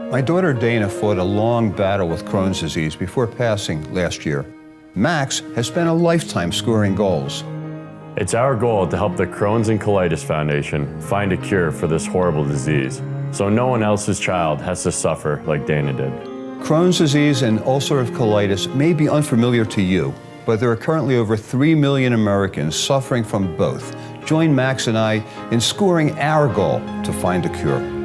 My daughter Dana fought a long battle with Crohn's disease before passing last year. Max has spent a lifetime scoring goals. It's our goal to help the Crohn's and Colitis Foundation find a cure for this horrible disease, so no one else's child has to suffer like Dana did. Crohn's disease and ulcerative colitis may be unfamiliar to you, but there are currently over 3 million Americans suffering from both. Join Max and I in scoring our goal to find a cure.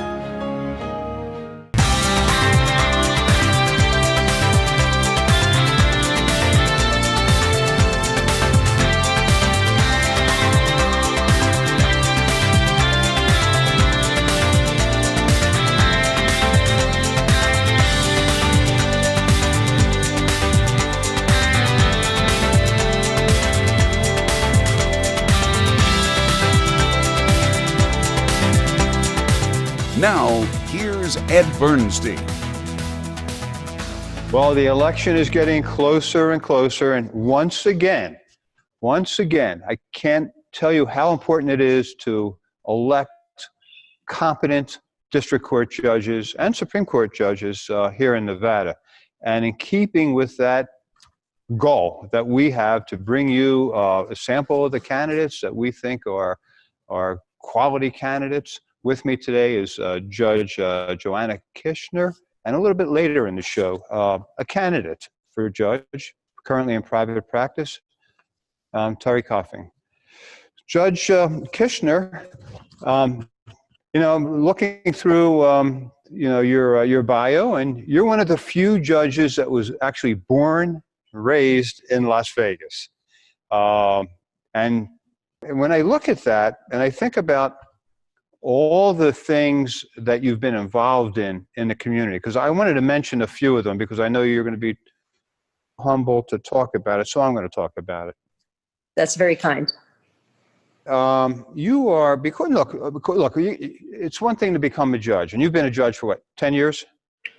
Now, here's Ed Bernstein. Well, the election is getting closer and closer, and once again, I can't tell you how important it is to elect competent district court judges and Supreme Court judges here in Nevada. And in keeping with that goal that we have to bring you a sample of the candidates that we think are quality candidates, with me today is Judge Joanna Kishner, and a little bit later in the show, a candidate for judge, currently in private practice, Terry Coffing. Judge Kishner, looking through, your bio, and you're one of the few judges that was actually born, raised in Las Vegas. And when I look at that, and I think about all the things that you've been involved in the community, because I wanted to mention a few of them because I know you're going to be humble to talk about it, so I'm going to talk about it. That's very kind. You are, look, it's one thing to become a judge, and you've been a judge for what, 10 years?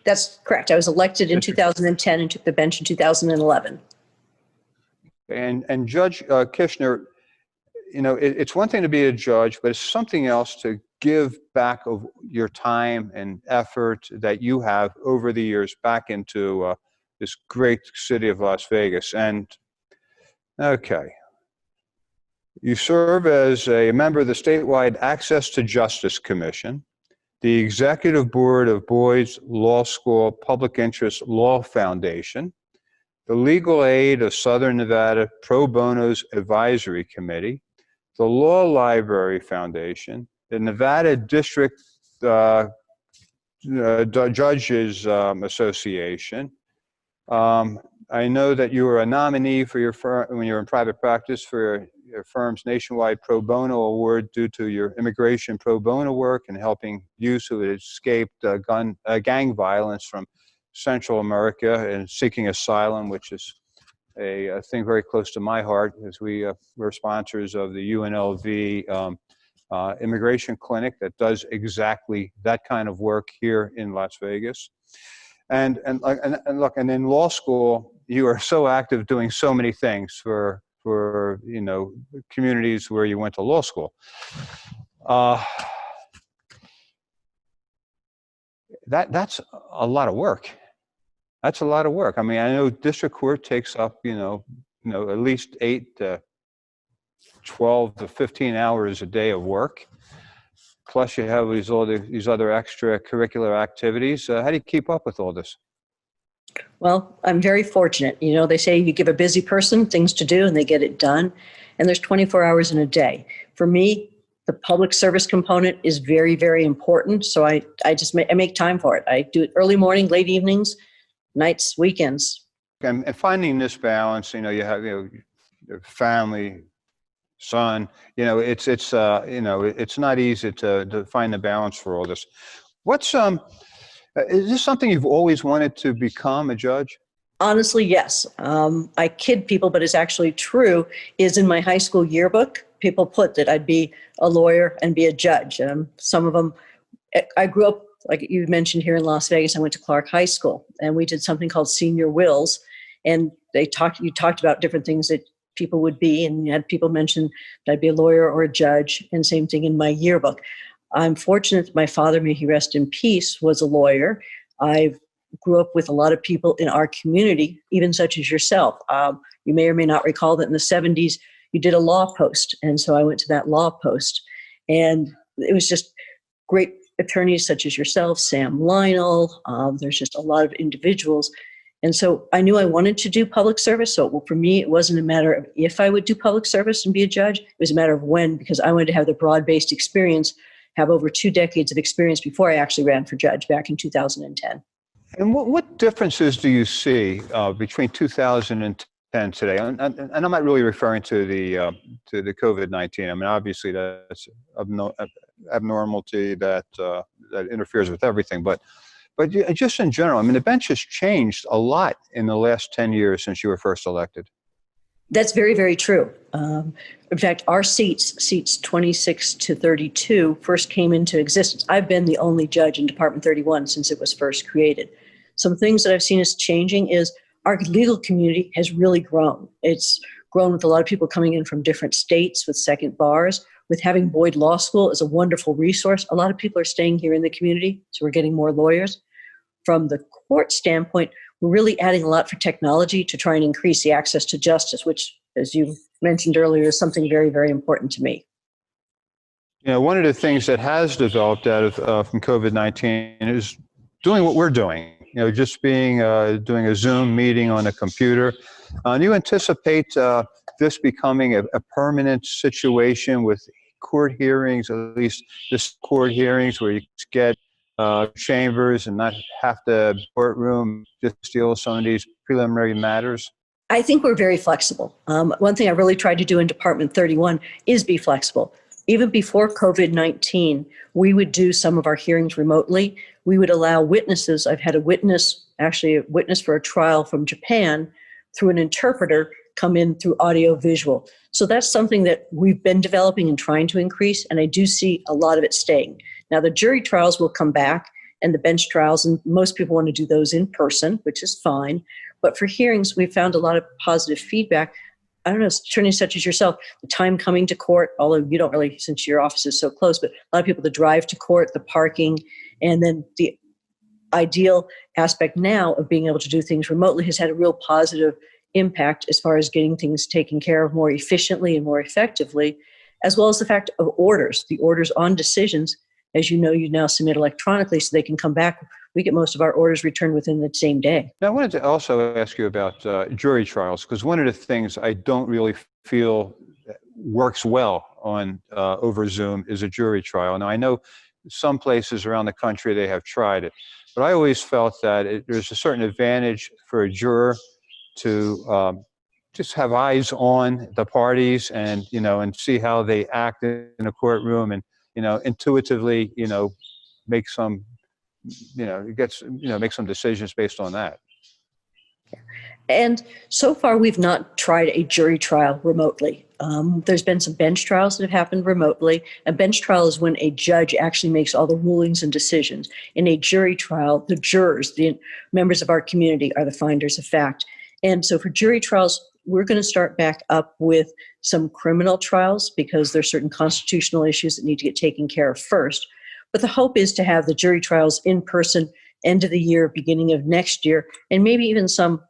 That's correct. I was elected in 2010 and took the bench in 2011. And Judge Kishner, it's one thing to be a judge, but it's something else to give back of your time and effort that you have over the years back into this great city of Las Vegas. And, okay. You serve as a member of the statewide Access to Justice Commission, the Executive Board of Boyd's Law School Public Interest Law Foundation, the Legal Aid of Southern Nevada Pro Bono's Advisory Committee, the Law Library Foundation, the Nevada District Judges Association. I know that you were a nominee for your firm when you were in private practice for your firm's nationwide pro bono award due to your immigration pro bono work and helping youth who had escaped gang violence from Central America and seeking asylum, which is a thing very close to my heart, as we're sponsors of the UNLV immigration clinic that does exactly that kind of work here in Las Vegas. And look, and in law school, you are so active doing so many things for communities where you went to law school. That's a lot of work. That's a lot of work. I mean, I know district court takes up, at least 8 to 12 to 15 hours a day of work. Plus you have these other extracurricular activities. How do you keep up with all this? Well, I'm very fortunate. They say you give a busy person things to do and they get it done. And there's 24 hours in a day. For me, the public service component is very, very important. So I make time for it. I do it early morning, late evenings, nights, weekends. And finding this balance, you have your family, son. It's not easy to find the balance for all this. Is this something you've always wanted to become, a judge? Honestly, yes. I kid people, but it's actually true. Is in my high school yearbook, people put that I'd be a lawyer and be a judge. Some of them, I grew up, like you mentioned, here in Las Vegas. I went to Clark High School, and we did something called Senior Wills, and you talked about different things that people would be, and you had people mention that I'd be a lawyer or a judge, and same thing in my yearbook. I'm fortunate that my father, may he rest in peace, was a lawyer. I grew up with a lot of people in our community, even such as yourself. You may or may not recall that in the 70s, you did a law post. And so I went to that law post. And it was just great attorneys such as yourself, Sam Lionel. There's just a lot of individuals. And so I knew I wanted to do public service. So for me, it wasn't a matter of if I would do public service and be a judge. It was a matter of when, because I wanted to have the broad-based experience, have over 2 decades of experience before I actually ran for judge back in 2010. And what differences do you see between 2010 today? And I'm not really referring to the COVID-19. I mean, obviously that's abnormality that interferes with everything. But just in general, I mean, the bench has changed a lot in the last 10 years since you were first elected. That's very, very true. In fact, our seats 26 to 32, first came into existence. I've been the only judge in Department 31 since it was first created. Some things that I've seen as changing is our legal community has really grown. It's grown with a lot of people coming in from different states with second bars. With having Boyd Law School as a wonderful resource, a lot of people are staying here in the community, so we're getting more lawyers. From the court standpoint, we're really adding a lot for technology to try and increase the access to justice, which, as you mentioned earlier, is something very, very important to me. You know, one of the things that has developed out of from COVID-19 is doing what we're doing. You know, just being doing a Zoom meeting on a computer. Do you anticipate this becoming a permanent situation with court hearings, at least this court hearings, where you get chambers and not have to courtroom just deal with some of these preliminary matters? I think we're very flexible. One thing I really tried to do in Department 31 is be flexible. Even before COVID-19, we would do some of our hearings remotely. We would allow witnesses. I've had a witness for a trial from Japan, through an interpreter, come in through audio visual. So that's something that we've been developing and trying to increase, and I do see a lot of it staying. Now, the jury trials will come back, and the bench trials, and most people want to do those in person, which is fine. But for hearings, we found a lot of positive feedback. I don't know, attorneys such as yourself, the time coming to court, although you don't really, since your office is so close, but a lot of people that drive to court, the parking, and then the ideal aspect now of being able to do things remotely has had a real positive impact as far as getting things taken care of more efficiently and more effectively, as well as the fact of orders. The orders on decisions, as you know, you now submit electronically so they can come back. We get most of our orders returned within the same day. Now, I wanted to also ask you about jury trials, because one of the things I don't really feel works well on over Zoom is a jury trial. Now, I know some places around the country, they have tried it, but I always felt that there's a certain advantage for a juror to just have eyes on the parties and, you know, and see how they act in a courtroom and, you know, intuitively, you know, make some, you know, make some decisions based on that. And so far, we've not tried a jury trial remotely. There's been some bench trials that have happened remotely. A bench trial is when a judge actually makes all the rulings and decisions. In a jury trial, the jurors, the members of our community, are the finders of fact. And so for jury trials, we're going to start back up with some criminal trials because there's certain constitutional issues that need to get taken care of first. But the hope is to have the jury trials in person, end of the year, beginning of next year, and maybe even some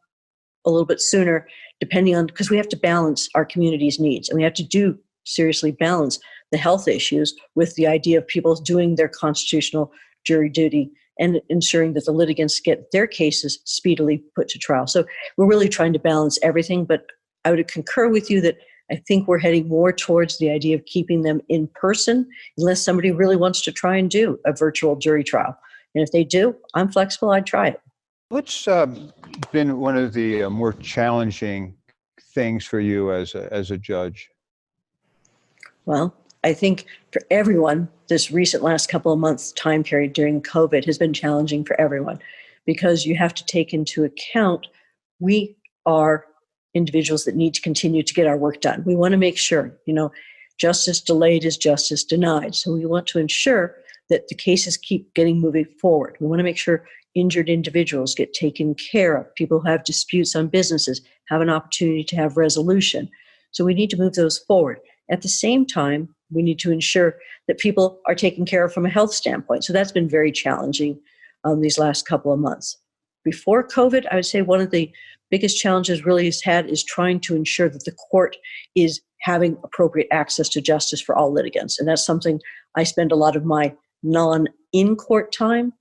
a little bit sooner, depending on, because we have to balance our community's needs, and we have to seriously balance the health issues with the idea of people doing their constitutional jury duty and ensuring that the litigants get their cases speedily put to trial. So we're really trying to balance everything, but I would concur with you that I think we're heading more towards the idea of keeping them in person, unless somebody really wants to try and do a virtual jury trial. And if they do, I'm flexible, I'd try it. What's been one of the more challenging things for you as a judge? Well, I think for everyone, this recent last couple of months time period during COVID has been challenging for everyone because you have to take into account we are individuals that need to continue to get our work done. We want to make sure, justice delayed is justice denied. So we want to ensure that the cases keep moving forward. We want to make sure injured individuals get taken care of. People who have disputes on businesses have an opportunity to have resolution. So we need to move those forward. At the same time, we need to ensure that people are taken care of from a health standpoint. So that's been very challenging. these last couple of months. Before COVID, I would say one of the biggest challenges really has had is trying to ensure that the court is having appropriate access to justice for all litigants. And that's something I spend a lot of my non-in-court time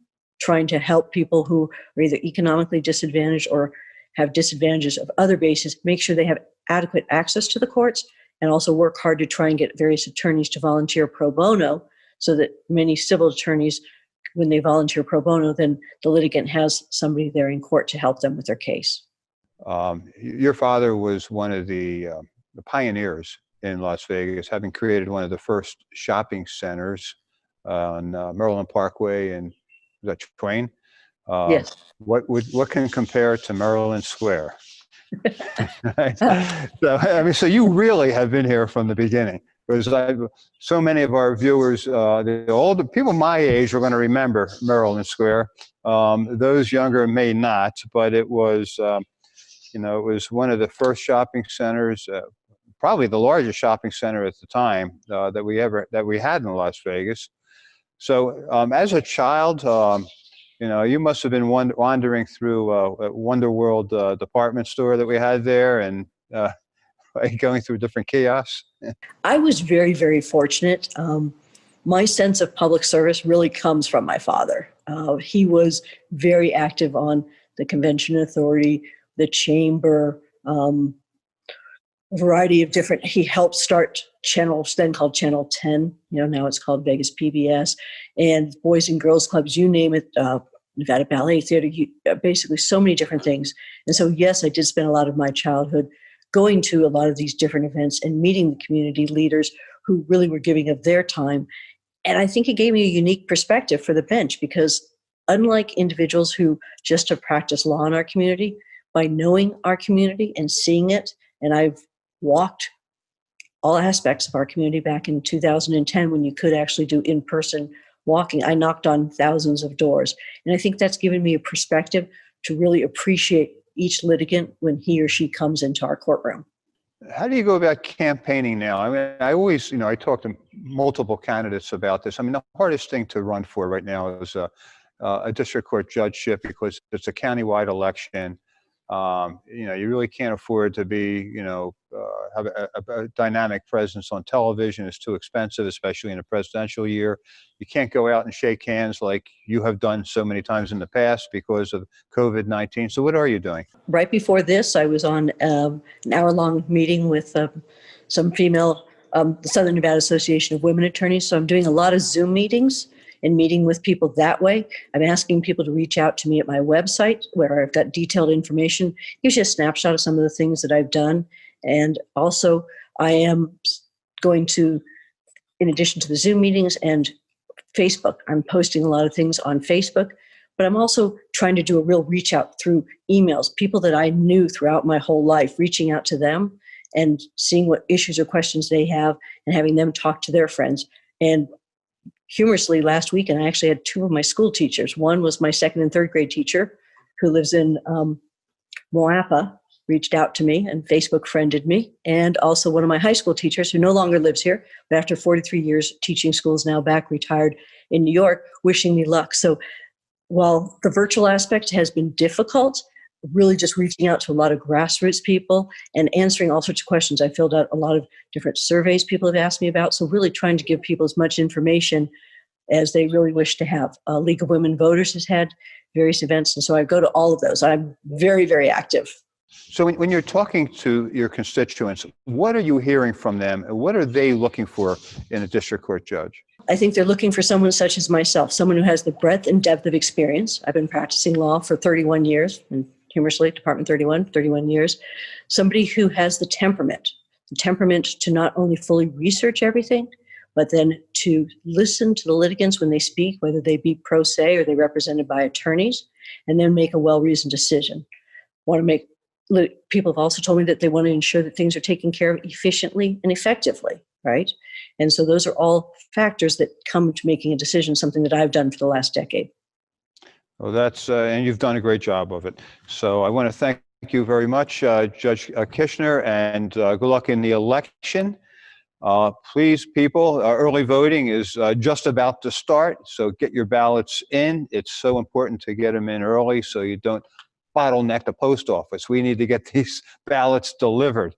trying to help people who are either economically disadvantaged or have disadvantages of other bases, make sure they have adequate access to the courts, and also work hard to try and get various attorneys to volunteer pro bono, so that many civil attorneys, when they volunteer pro bono, then the litigant has somebody there in court to help them with their case. Your father was one of the pioneers in Las Vegas, having created one of the first shopping centers on Maryland Parkway and Twain. Yes. What can compare to Maryland Square? Right? So you really have been here from the beginning, because so many of our viewers, the older people my age, are going to remember Maryland Square. Those younger may not, but it was, it was one of the first shopping centers, probably the largest shopping center at the time that we had in Las Vegas. So as a child, you must have been wandering through a Wonder World department store that we had there, and going through different kiosks. I was very, very fortunate. My sense of public service really comes from my father. He was very active on the Convention Authority, the Chamber, a variety of different. He helped start channels then called Channel 10. Now it's called Vegas PBS, and Boys and Girls Clubs, you name it. Nevada Ballet Theater, basically so many different things. And so, yes, I did spend a lot of my childhood going to a lot of these different events and meeting the community leaders who really were giving of their time. And I think it gave me a unique perspective for the bench, because unlike individuals who just have practiced law in our community, by knowing our community and seeing it, and I've walked all aspects of our community back in 2010 when you could actually do in-person walking. I knocked on thousands of doors. And I think that's given me a perspective to really appreciate each litigant when he or she comes into our courtroom. How do you go about campaigning now? I mean, I always, I talk to multiple candidates about this. I mean, the hardest thing to run for right now is a district court judgeship, because it's a countywide election. You really can't afford to be, have a dynamic presence on television. It's too expensive, especially in a presidential year. You can't go out and shake hands like you have done so many times in the past because of COVID-19. So what are you doing? Right before this, I was on an hour-long meeting with some female, the Southern Nevada Association of Women Attorneys. So I'm doing a lot of Zoom meetings and meeting with people that way. I'm asking people to reach out to me at my website, where I've got detailed information. It gives you a snapshot of some of the things that I've done. And also, I am going to, in addition to the Zoom meetings and Facebook, I'm posting a lot of things on Facebook, but I'm also trying to do a real reach out through emails, people that I knew throughout my whole life, reaching out to them and seeing what issues or questions they have and having them talk to their friends. And humorously, last weekend, I actually had two of my school teachers. One was my second and third grade teacher who lives in Moapa, reached out to me and Facebook friended me. And also one of my high school teachers who no longer lives here, but after 43 years teaching schools, now back retired in New York, wishing me luck. So while the virtual aspect has been difficult, really just reaching out to a lot of grassroots people and answering all sorts of questions. I filled out a lot of different surveys people have asked me about. So really trying to give people as much information as they really wish to have. League of Women Voters has had various events. And so I go to all of those. I'm very, very active. So when you're talking to your constituents, what are you hearing from them? And what are they looking for in a district court judge? I think they're looking for someone such as myself, someone who has the breadth and depth of experience. I've been practicing law for 31 years, and humorously, Department 31 years. Somebody who has the temperament to not only fully research everything, but then to listen to the litigants when they speak, whether they be pro se or they're represented by attorneys, and then make a well-reasoned decision. People have also told me that they want to ensure that things are taken care of efficiently and effectively, right? And so those are all factors that come to making a decision, something that I've done for the last decade. Well, that's, and you've done a great job of it. So I want to thank you very much, Judge Kishner, and good luck in the election. Please, people, early voting is just about to start, so get your ballots in. It's so important to get them in early so you don't bottleneck the post office. We need to get these ballots delivered.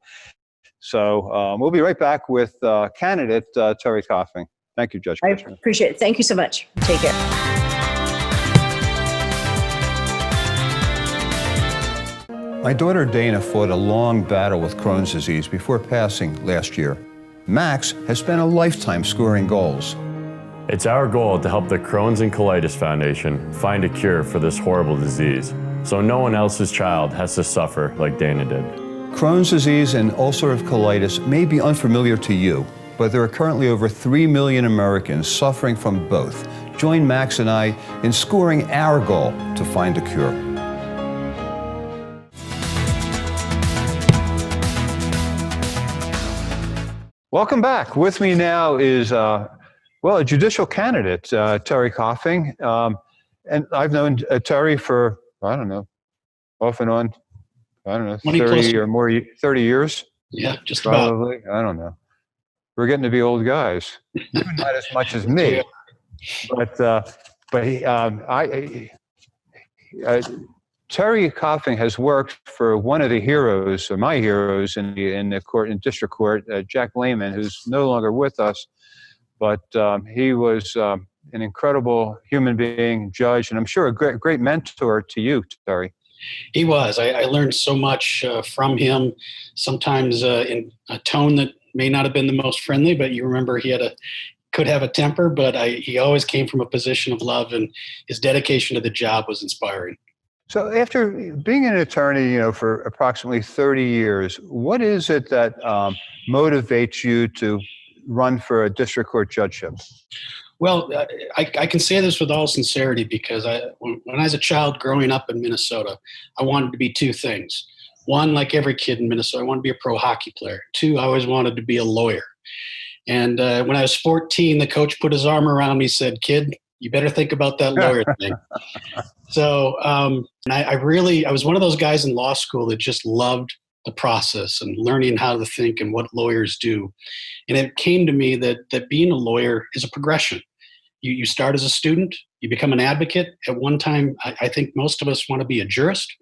So we'll be right back with candidate Terry Coffing. Thank you, Judge I Kishner. appreciate it. Thank you so much. Take care. My daughter Dana fought a long battle with Crohn's disease before passing last year. Max has spent a lifetime scoring goals. It's our goal to help the Crohn's and Colitis Foundation find a cure for this horrible disease, so no one else's child has to suffer like Dana did. Crohn's disease and ulcerative colitis may be unfamiliar to you, but there are currently over 3 million Americans suffering from both. Join Max and I in scoring our goal to find a cure. Welcome back. With me now is, a judicial candidate, Terry Coffing. And I've known Terry for, I don't know, off and on, 30 or more, 30 years. Yeah, just probably. I don't know. We're getting to be old guys. Not as much as me. Terry Coffing has worked for one of the heroes, or my heroes, in the court, in district court, Jack Lehman, who's no longer with us. But he was an incredible human being, judge, and I'm sure a great mentor to you, Terry. He was. I learned so much from him, sometimes in a tone that may not have been the most friendly, but you remember he could have a temper, but he always came from a position of love, and his dedication to the job was inspiring. So after being an attorney, for approximately 30 years, what is it that motivates you to run for a district court judgeship? Well, I can say this with all sincerity because when I was a child growing up in Minnesota, I wanted to be two things. One, like every kid in Minnesota, I wanted to be a pro hockey player. Two, I always wanted to be a lawyer. And when I was 14, the coach put his arm around me and said, "Kid, you better think about that lawyer thing." So and I was one of those guys in law school that just loved the process and learning how to think and what lawyers do. And it came to me that being a lawyer is a progression. You start as a student, you become an advocate. At one time, I think most of us want to be a jurist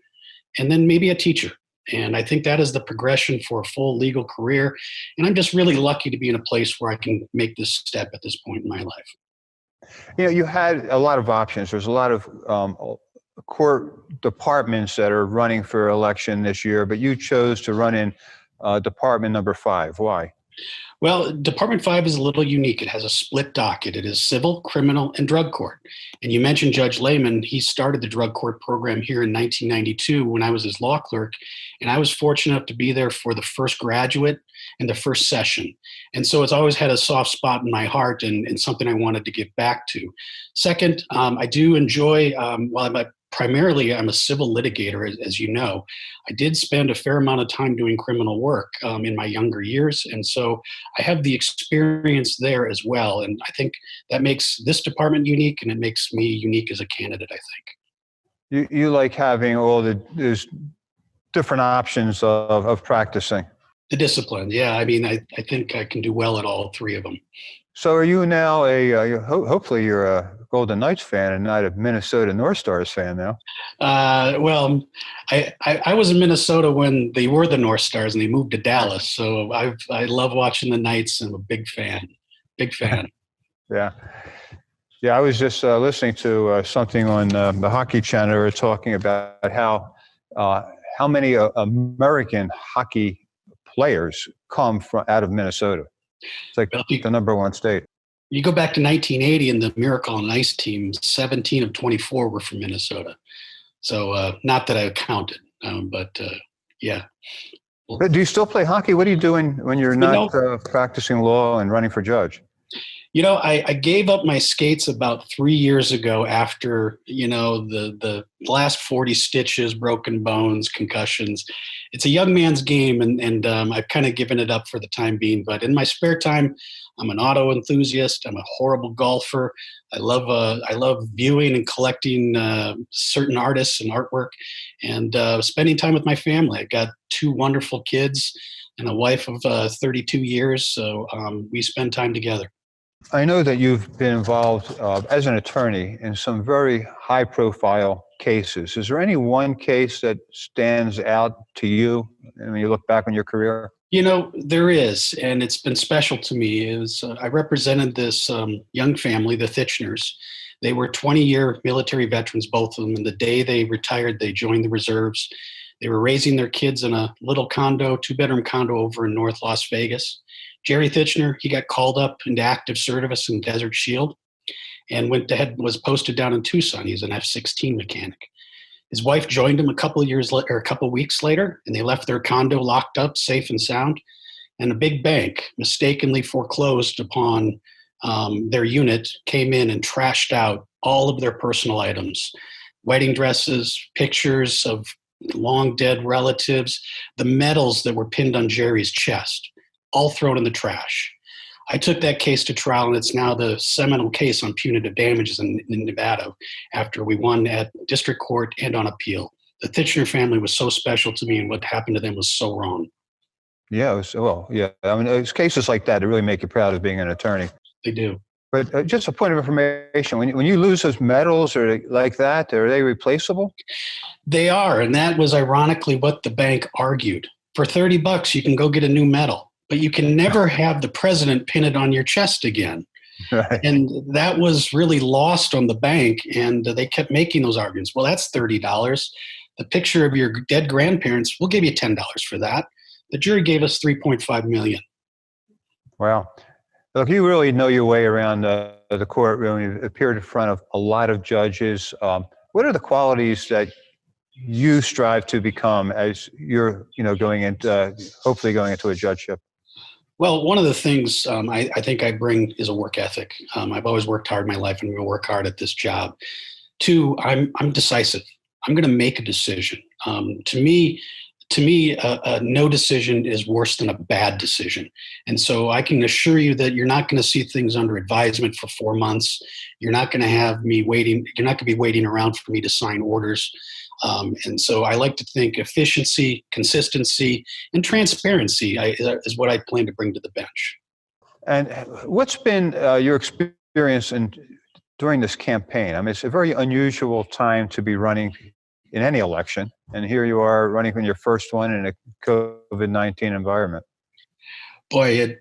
and then maybe a teacher. And I think that is the progression for a full legal career. And I'm just really lucky to be in a place where I can make this step at this point in my life. You had a lot of options. There's a lot of court departments that are running for election this year, but you chose to run in department number 5. Why? Well, Department 5 is a little unique. It has a split docket. It is civil, criminal, and drug court. And you mentioned Judge Lehman. He started the drug court program here in 1992 when I was his law clerk. And I was fortunate enough to be there for the first graduate and the first session. And so it's always had a soft spot in my heart and something I wanted to give back to. Second, I do enjoy, while I'm a civil litigator, as you know. I did spend a fair amount of time doing criminal work in my younger years. And so I have the experience there as well. And I think that makes this department unique, and it makes me unique as a candidate, I think. You like having all these different options of practicing. The discipline, yeah. I mean, I think I can do well at all three of them. So are you now hopefully you're a Golden Knights fan and not a Minnesota North Stars fan now? Well, I was in Minnesota when they were the North Stars and they moved to Dallas. So I love watching the Knights. I'm a big fan. Yeah. I was just listening to something on the Hockey Channel. They were talking about how many American hockey players come from out of Minnesota. It's like the number one state. You go back to 1980 and the Miracle on Ice team, 17 of 24 were from Minnesota. So not that I counted, but yeah. But do you still play hockey? What are you doing when you're not practicing law and running for judge? I gave up my skates about 3 years ago after, the last 40 stitches, broken bones, concussions. It's a young man's game, and I've kind of given it up for the time being. But in my spare time, I'm an auto enthusiast. I'm a horrible golfer. I love viewing and collecting certain artists and artwork, and spending time with my family. I've got two wonderful kids and a wife of 32 years, so we spend time together. I know that you've been involved as an attorney in some very high-profile cases. Is there any one case that stands out to you when you look back on your career? There is, and it's been special to me. I represented this young family, the Kitchners. They were 20-year military veterans, both of them. And the day they retired, they joined the reserves. They were raising their kids in a little condo, two-bedroom condo over in North Las Vegas. Jerry Kitchner, he got called up into active service in Desert Shield and was posted down in Tucson. He's an F-16 mechanic. His wife joined him a couple of weeks later, and they left their condo locked up, safe and sound. And a big bank mistakenly foreclosed upon their unit, came in and trashed out all of their personal items, wedding dresses, pictures of long dead relatives, the medals that were pinned on Jerry's chest, all thrown in the trash. I took that case to trial, and it's now the seminal case on punitive damages in Nevada after we won at district court and on appeal. The Kitchener family was so special to me, and what happened to them was so wrong. Yeah, yeah. I mean, it's cases like that that really make you proud of being an attorney. They do. But just a point of information, when you lose those medals or like that, are they replaceable? They are, and that was ironically what the bank argued. For $30, you can go get a new medal, but you can never have the president pin it on your chest again. Right. And that was really lost on the bank, and they kept making those arguments. Well, that's $30. The picture of your dead grandparents, we'll give you $10 for that. The jury gave us $3.5 million. Wow. Look, you really know your way around the courtroom. You've appeared in front of a lot of judges. What are the qualities that you strive to become as you're, hopefully going into a judgeship? Well, one of the things I think I bring is a work ethic. I've always worked hard in my life, and I'm going to work hard at this job. Two, I'm decisive. I'm going to make a decision. To me, no decision is worse than a bad decision. And so I can assure you that you're not going to see things under advisement for 4 months. You're not going to have me waiting. You're not going to be waiting around for me to sign orders. And so I like to think efficiency, consistency, and transparency is what I plan to bring to the bench. And what's been your experience during this campaign? I mean, it's a very unusual time to be running in any election. And here you are running in your first one in a COVID-19 environment. Boy,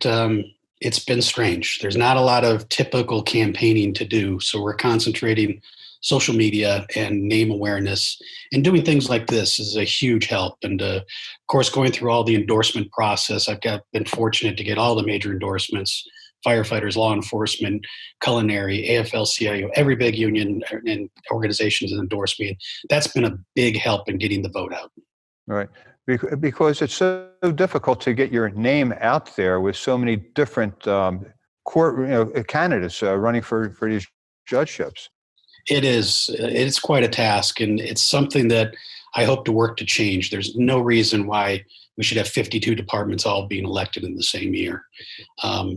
it's been strange. There's not a lot of typical campaigning to do. So we're concentrating social media and name awareness, and doing things like this is a huge help. And of course, going through all the endorsement process, been fortunate to get all the major endorsements: firefighters, law enforcement, culinary, AFL-CIO, every big union and organizations endorsed me. That's been a big help in getting the vote out. Right. Because it's so difficult to get your name out there with so many different candidates running for these judgeships. It is. It's quite a task, and it's something that I hope to work to change. There's no reason why we should have 52 departments all being elected in the same year.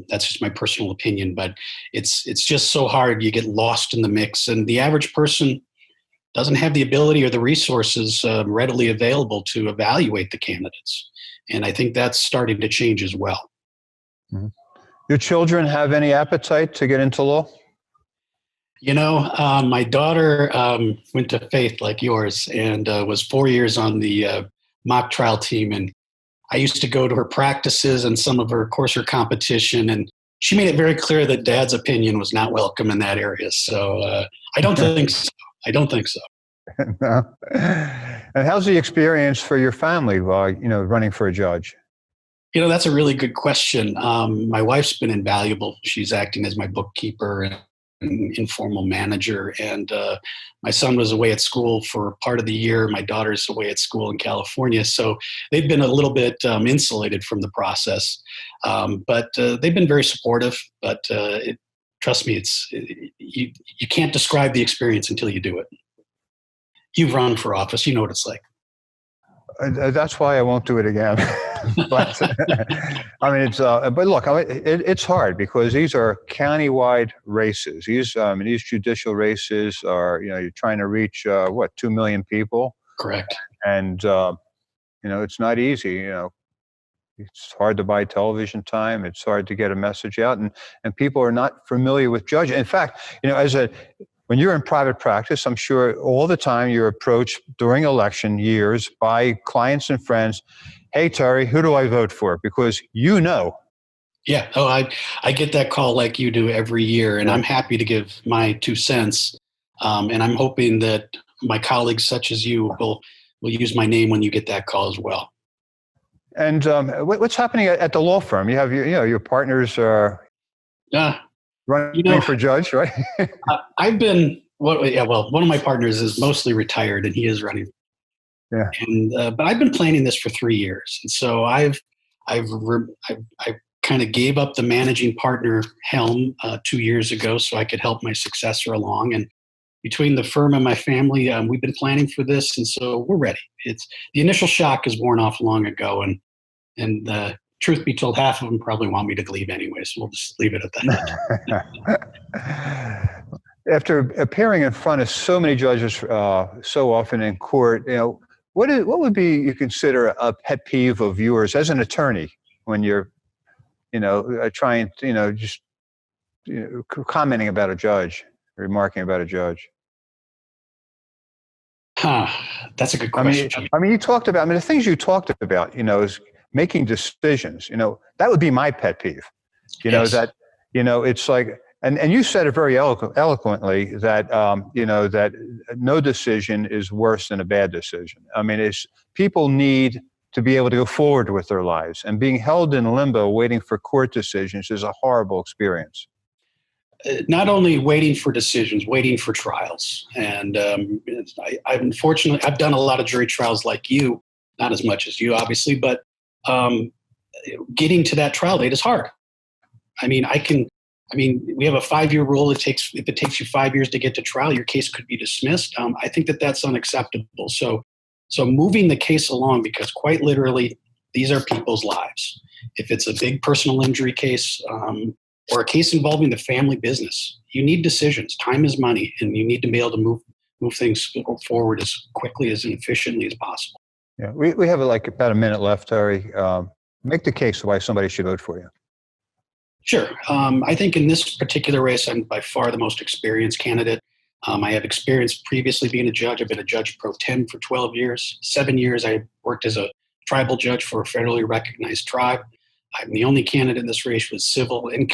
That's just my personal opinion, but it's just so hard. You get lost in the mix, and the average person doesn't have the ability or the resources readily available to evaluate the candidates. And I think that's starting to change as well. Mm-hmm. Your children have any appetite to get into law? My daughter went to Faith like yours and was 4 years on the mock trial team. And I used to go to her practices and some of her competition. And she made it very clear that Dad's opinion was not welcome in that area. So I don't think so. No. And how's the experience for your family while, running for a judge? That's a really good question. My wife's been invaluable. She's acting as my bookkeeper and informal manager, and my son was away at school for part of the year. My daughter's away at school in California, so they've been a little bit insulated from the process, but they've been very supportive. But trust me, you can't describe the experience until you do it. You've run for office, you know what it's like. That's why I won't do it again. But I mean, but look, it's hard because these are countywide races. These judicial races are, you're trying to reach 2 million people, Correct. and it's not easy. It's hard to buy television time. It's hard to get a message out, and people are not familiar with judges. In fact, when you're in private practice, I'm sure all the time you're approached during election years by clients and friends. Hey, Terry, who do I vote for? Because Yeah. Oh, I get that call like you do every year, and I'm happy to give my 2 cents. And I'm hoping that my colleagues such as you will use my name when you get that call as well. And what's happening at the law firm? You have your partners are running for judge, right? I've been one of my partners is mostly retired, and he is running. Yeah. And but I've been planning this for 3 years, and so I've kind of gave up the managing partner helm 2 years ago so I could help my successor along. And between the firm and my family, we've been planning for this, and so we're ready. It's the initial shock is worn off long ago, and truth be told, half of them probably want me to leave anyway, so we'll just leave it at that. After appearing in front of so many judges so often in court, what would be you consider a pet peeve of yours as an attorney when you're trying just commenting about a judge, remarking about a judge? That's a good question. I mean, you talked about. The things you talked about, is making decisions. That would be my pet peeve. Yes. It's like, and you said it very eloquently that that no decision is worse than a bad decision. People need to be able to go forward with their lives, and being held in limbo, waiting for court decisions, is a horrible experience. Not only waiting for decisions, waiting for trials. And I've done a lot of jury trials like you, not as much as you, obviously, but getting to that trial date is hard. We have a 5-year rule. If it takes you 5 years to get to trial, your case could be dismissed. I think that's unacceptable. So moving the case along, because quite literally, these are people's lives. If it's a big personal injury case, or a case involving the family business, you need decisions. Time is money, and you need to be able to move things forward as quickly as and efficiently as possible. Yeah, we have about a minute left, Terry. Make the case why somebody should vote for you. Sure. I think in this particular race, I'm by far the most experienced candidate. I have experience previously being a judge. I've been a judge pro tem for 12 years. 7 years I worked as a tribal judge for a federally recognized tribe. I'm the only candidate in this race with civil and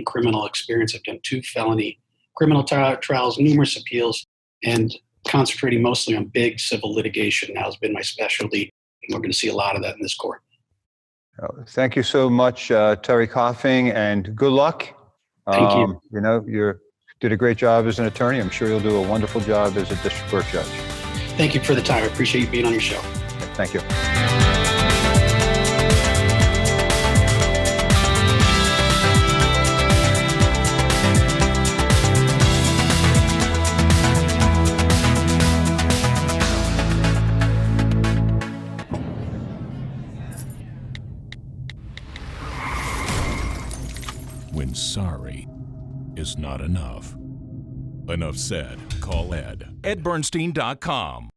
criminal experience. I've done 2 felony criminal trials, numerous appeals, and concentrating mostly on big civil litigation now has been my specialty. And we're going to see a lot of that in this court. Thank you so much, Terry Coffing, and good luck. Thank you. You did a great job as an attorney. I'm sure you'll do a wonderful job as a district court judge. Thank you for the time. I appreciate you being on your show. Thank you. When sorry is not enough. Enough said. Call Ed. EdBernstein.com.